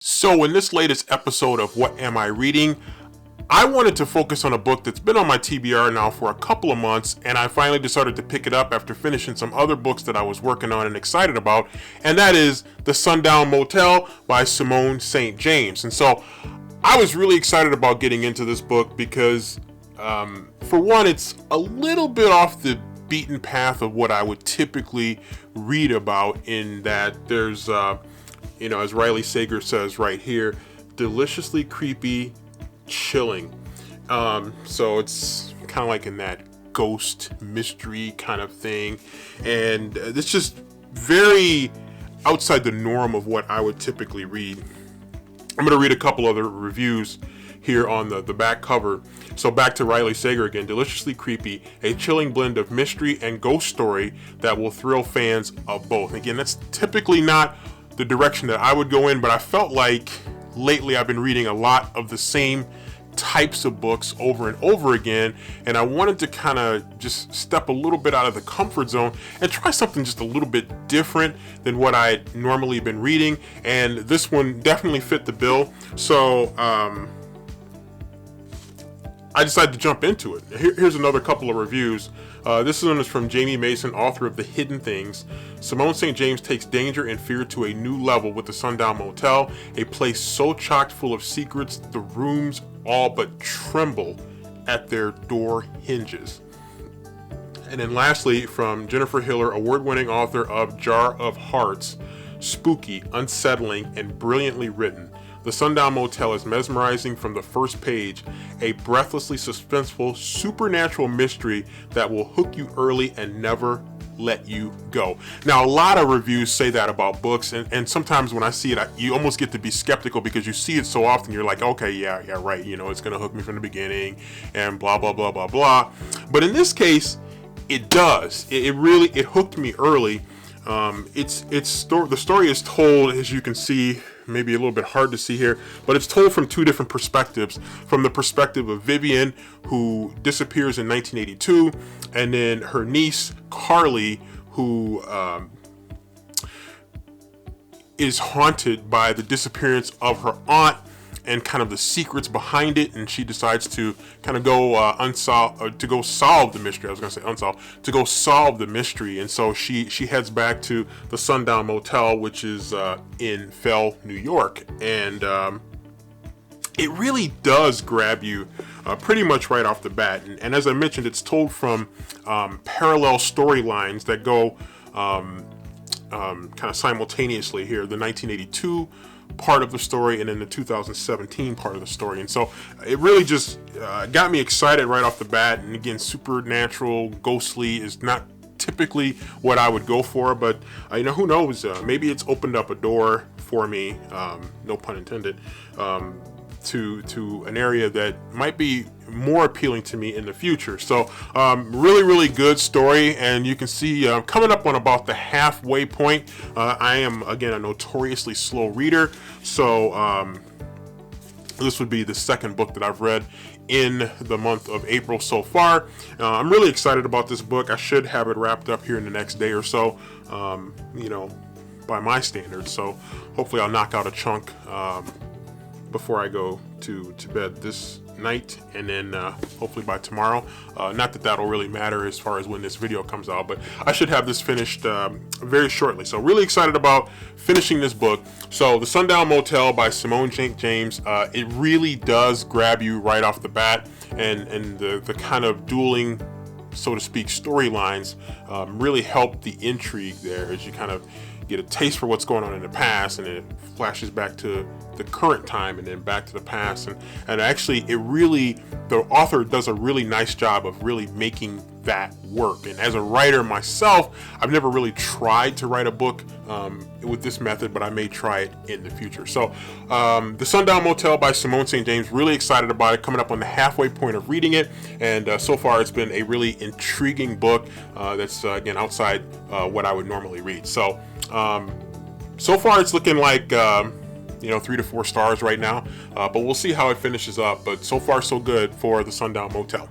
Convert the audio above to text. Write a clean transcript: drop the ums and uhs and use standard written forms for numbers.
So in this latest episode of What Am I Reading, I wanted to focus on a book that's been on my TBR now for a couple of months, and I finally decided to pick it up after finishing some other books that I was working on and excited about, and that is The Sundown Motel by Simone St. James. And so I was really excited about getting into this book because, for one, it's a little bit off the beaten path of what I would typically read about, in that there's as Riley Sager says right here, deliciously creepy, chilling. So it's kind of like in that ghost mystery kind of thing. And it's just very outside the norm of what I would typically read. I'm going to read a couple other reviews here on the back cover. So back to Riley Sager again. Deliciously creepy, a chilling blend of mystery and ghost story that will thrill fans of both. Again, that's typically not the direction that I would go in, but I felt like lately I've been reading a lot of the same types of books over and over again, and I wanted to kind of just step a little bit out of the comfort zone and try something just a little bit different than what I'd normally been reading, and this one definitely fit the bill. So I decided to jump into it. Here's another couple of reviews. This one is from Jamie Mason, author of The Hidden Things. Simone St. James takes danger and fear to a new level with the Sundown Motel, a place so chock full of secrets the rooms all but tremble at their door hinges. And then lastly, from Jennifer Hiller, award-winning author of Jar of Hearts, spooky, unsettling, and brilliantly written. The Sundown Motel is mesmerizing from the first page, a breathlessly suspenseful supernatural mystery that will hook you early and never let you go. Now, a lot of reviews say that about books, and sometimes when I see it, you almost get to be skeptical because you see it so often. You're like, okay, yeah, right, it's going to hook me from the beginning and blah, blah, blah, blah, blah. But in this case, it does. It really hooked me early. The story is told, as you can see, maybe a little bit hard to see here, but it's told from two different perspectives. From the perspective of Vivian, who disappears in 1982, and then her niece, Carly, who is haunted by the disappearance of her aunt and kind of the secrets behind it, and she decides to kind of go solve the mystery. I was going to say unsolve, to go solve the mystery, and so she heads back to the Sundown Motel, which is in Fell, New York, and it really does grab you pretty much right off the bat. And as I mentioned, it's told from parallel storylines that go kind of simultaneously here. The 1982 part of the story and then the 2017 part of the story, and so it really just got me excited right off the bat. And again, supernatural, ghostly is not typically what I would go for, but who knows, maybe it's opened up a door for me, no pun intended, to an area that might be more appealing to me in the future. So really good story, and you can see coming up on about the halfway point. I am, again, a notoriously slow reader, so this would be the second book that I've read in the month of April so far. I'm really excited about this book. I should have it wrapped up here in the next day or so, by my standards, so hopefully I'll knock out a chunk before I go to bed this night, and then hopefully by tomorrow. Not that that'll really matter as far as when this video comes out, but I should have this finished very shortly. So really excited about finishing this book. So The Sundown Motel by Simone St. James, it really does grab you right off the bat, and the kind of dueling, so to speak, storylines really help the intrigue there, as you kind of get a taste for what's going on in the past, and then it flashes back to the current time and then back to the past, and actually the author does a really nice job of really making that work. And as a writer myself, I've never really tried to write a book with this method, but I may try it in the future. So The Sundown Motel by Simone St. James, really excited about it, coming up on the halfway point of reading it, and so far it's been a really intriguing book that's again outside what I would normally read. So far it's looking like 3 to 4 stars right now, but we'll see how it finishes up. But so far so good for The Sundown Motel.